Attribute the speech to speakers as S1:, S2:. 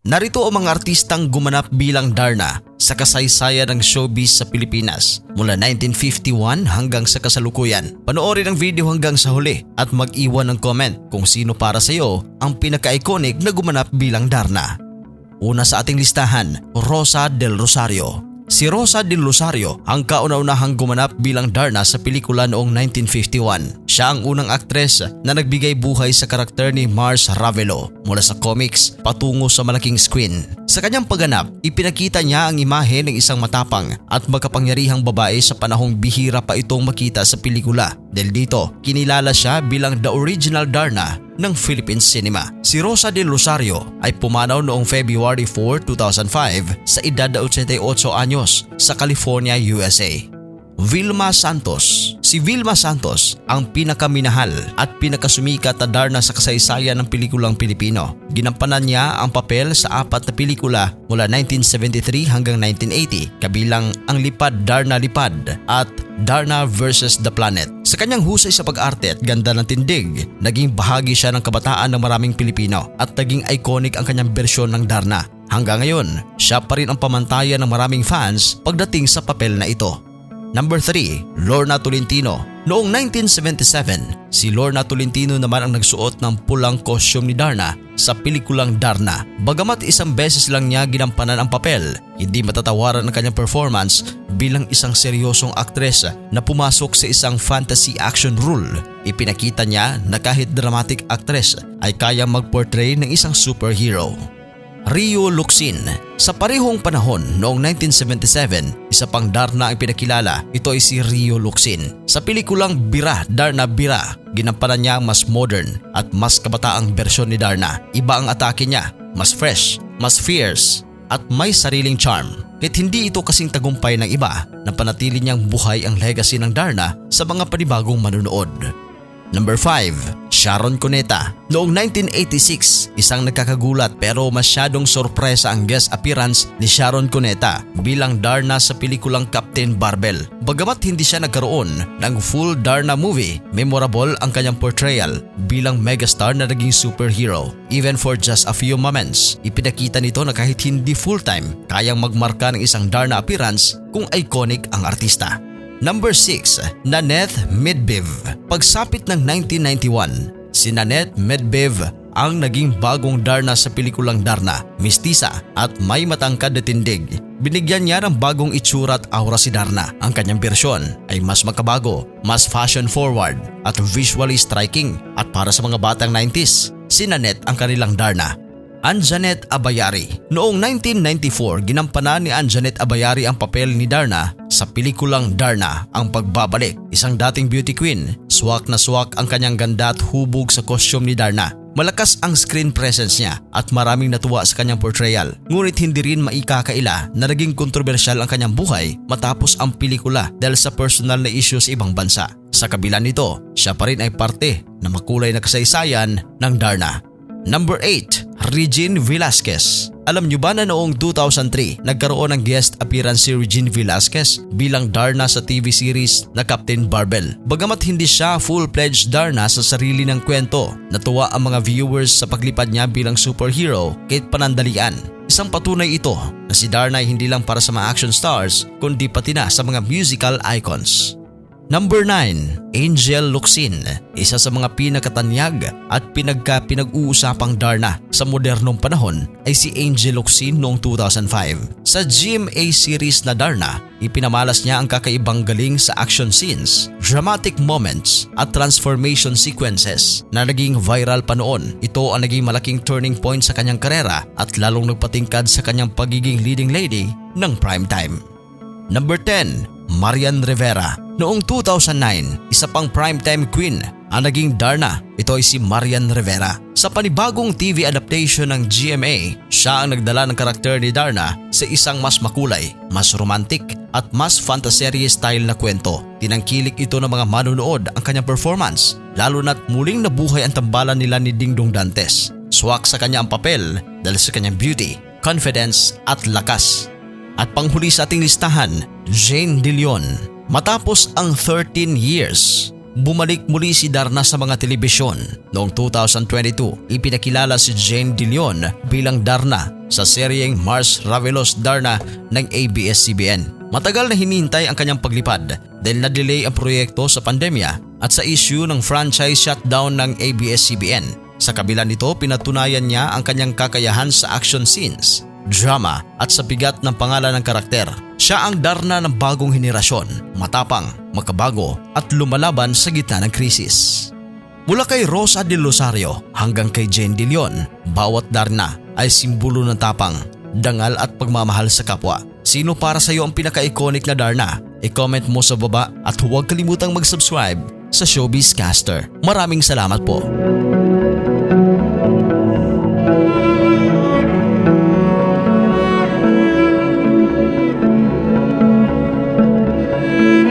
S1: Narito ang mga artistang gumanap bilang Darna sa kasaysayan ng showbiz sa Pilipinas mula 1951 hanggang sa kasalukuyan. Panoorin ang video hanggang sa huli at mag-iwan ng comment kung sino para sa iyo ang pinaka-iconic na gumanap bilang Darna. Una sa ating listahan, Rosa del Rosario. Si Rosa del Rosario ang kauna-unahang gumanap bilang Darna sa pelikula noong 1951. Siya ang unang aktres na nagbigay buhay sa karakter ni Mars Ravelo mula sa comics patungo sa malaking screen. Sa kanyang pagganap, ipinakita niya ang imahe ng isang matapang at makapangyarihang babae sa panahong bihira pa itong makita sa pelikula. Dahil dito, kinilala siya bilang the original Darna ng Philippine cinema. Si Rosa del Rosario ay pumanaw noong February 4, 2005 sa edad na 88 anyos sa California, USA. Vilma Santos. Si Vilma Santos ang pinakaminahal at pinakasumikat na Darna sa kasaysayan ng pelikulang Pilipino. Ginampanan niya ang papel sa 4 na pelikula mula 1973 hanggang 1980 kabilang ang Lipad Darna Lipad at Darna vs. The Planet. Sa kanyang husay sa pag-arte at ganda ng tindig, naging bahagi siya ng kabataan ng maraming Pilipino at naging iconic ang kanyang bersyon ng Darna. Hanggang ngayon, siya pa rin ang pamantayan ng maraming fans pagdating sa papel na ito. Number 3, Lorna Tolentino. Noong 1977, si Lorna Tolentino naman ang nagsuot ng pulang costume ni Darna sa pelikulang Darna. Bagamat isang beses lang niya ginampanan ang papel, hindi matatawaran ang kanyang performance bilang isang seryosong aktres na pumasok sa isang fantasy action role. Ipinakita niya na kahit dramatic actress ay kayang mag-portray ng isang superhero. Rio Locsin. Sa parehong panahon noong 1977, isa pang Darna ang pinakilala. Ito ay si Rio Locsin. Sa pelikulang Bira, Darna Bira, ginampanan niya ang mas modern at mas kabataang bersyon ni Darna. Iba ang atake niya, mas fresh, mas fierce at may sariling charm. Kahit hindi ito kasing tagumpay ng iba, napanatili niyang buhay ang legacy ng Darna sa mga panibagong manunood. Number 5, Sharon Cuneta. Noong 1986, isang nagkakagulat pero masyadong sorpresa ang guest appearance ni Sharon Cuneta bilang Darna sa pelikulang Captain Barbell. Bagamat hindi siya nagkaroon ng full Darna movie, memorable ang kanyang portrayal bilang megastar na naging superhero. Even for just a few moments, ipinakita nito na kahit hindi full-time, kayang magmarka ng isang Darna appearance kung iconic ang artista. Number 6, Nanette Medvedev. Pagsapit ng 1991, si Nanette Medvedev ang naging bagong Darna sa pelikulang Darna, mistisa at may matangkad na tindig. Binigyan niya ng bagong itsura at aura si Darna. Ang kanyang bersyon ay mas makabago, mas fashion forward at visually striking. At para sa mga batang 90s, si Nanette ang kanilang Darna. Anjanette Abayari. Noong 1994, ginampanan ni Anjanette Abayari ang papel ni Darna sa pelikulang Darna, Ang Pagbabalik. Isang dating beauty queen, swak na swak ang kanyang ganda at hubog sa costume ni Darna. Malakas ang screen presence niya at maraming natuwa sa kanyang portrayal. Ngunit hindi rin maikakaila na naging kontrobersyal ang kanyang buhay matapos ang pelikula dahil sa personal na issues sa ibang bansa. Sa kabila nito, siya pa rin ay parte na makulay na kasaysayan ng Darna. Number 8, Regine Velasquez. Alam niyo ba na noong 2003 nagkaroon ng guest appearance si Regine Velasquez bilang Darna sa TV series na Captain Barbell. Bagamat hindi siya full-fledged Darna sa sarili ng kwento, natuwa ang mga viewers sa paglipad niya bilang superhero kahit panandalian. Isang patunay ito na si Darna ay hindi lang para sa mga action stars kundi pati na sa mga musical icons. Number 9, Angel Locsin. Isa sa mga pinakatanyag at pinag-uusapang Darna sa modernong panahon ay si Angel Locsin noong 2005. Sa GMA series na Darna, ipinamalas niya ang kakaibang galing sa action scenes, dramatic moments at transformation sequences na naging viral pa noon. Ito ang naging malaking turning point sa kanyang karera at lalong nagpatingkad sa kanyang pagiging leading lady ng primetime. Number 10, Marian Rivera. Noong 2009, isa pang primetime queen ang naging Darna. Ito ay si Marian Rivera. Sa panibagong TV adaptation ng GMA, siya ang nagdala ng karakter ni Darna sa isang mas makulay, mas romantic at mas fantasy style na kwento. Tinangkilik ito ng mga manunood ang kanyang performance, lalo na't muling nabuhay ang tambalan nila ni Dingdong Dantes. Swak sa kanya ang papel dahil sa kanyang beauty, confidence at lakas. At panghuli sa ating listahan, Jane De Leon. Matapos ang 13 years bumalik muli si Darna sa mga telebisyon. Noong 2022, ipinakilala si Jane De Leon bilang Darna sa seryeng Mars Ravelos Darna ng ABS-CBN. Matagal na hinintay ang kanyang paglipad dahil na-delay ang proyekto sa pandemya at sa issue ng franchise shutdown ng ABS-CBN. Sa kabila nito, pinatunayan niya ang kanyang kakayahan sa action scenes, drama at sa bigat ng pangalan ng karakter. Siya ang Darna ng bagong henerasyon, matapang, makabago at lumalaban sa gitna ng krisis. Mula kay Rosa Del Rosario hanggang kay Jane De Leon, bawat Darna ay simbolo ng tapang, dangal at pagmamahal sa kapwa. Sino para sa iyo ang pinaka-iconic na Darna? I-comment mo sa baba at huwag kalimutang mag-subscribe sa Showbiz Caster. Maraming salamat po.